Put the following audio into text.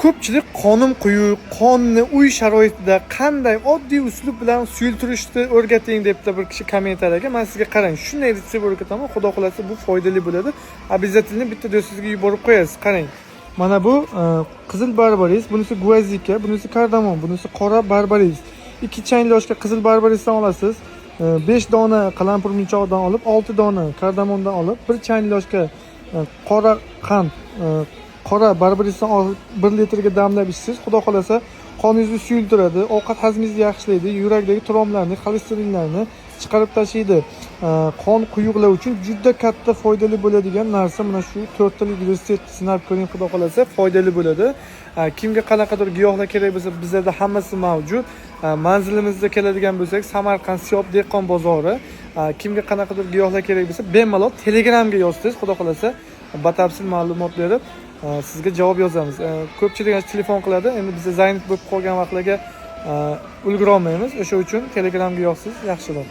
ko'pchilik qonim quyuq, qonni uy sharoitida qanday oddiy uslub bilan suyultirishni o'rgating debdi bir kishi kommentariyaga. Men sizga qarang, shunday retsept o'rgataman. Xudo xolasa bu foydali bo'ladi. Обязательно bitta do'stingizga yuborib qo'yasiz. Qarang. Mana bu qizil barbaris, bunisi gvazika, bunisi kardamon, bunisi qora barbaris. 2 chang loshka qizil barbarisdan olasiz. 5 dona qalampir munchoqdan olib, 6 dona kardamondan olib, 1 chang loshka qora qand, qora barbarisdan olib 1 litrga damlab ichsiz. Xudo xolasa qoningizni suyultiradi, ovqat hazmingizni yaxshilaydi, yurakdagi tromlarni, xolesterinlarni chiqarib tashlaydi. Qon quyuqlar uchun juda katta foydali bo'ladigan narsa mana shu 4 talik retsept sinab ko'ring, xudo xolasa foydali bo'ladi. Kimga qanaqadir giyohlar kerak bo'lsa, bizda hammasi mavjud. Manzilimizga keladigan bo'lsak, Samarqand Siyob dehqon bozori. Kimga qanaqadir giyohlar kerak bo'lsa, bemalol Telegramga yozsangiz, xudo xolasa batafsil ma'lumot berib sizga javob yozamiz. Ko'pchilik telefon qiladi. Endi biz zaynat bo'lib qolgan vaqtlarga ulgura olmaymiz. O'sha uchun Telegramga yozsangiz yaxshiroq.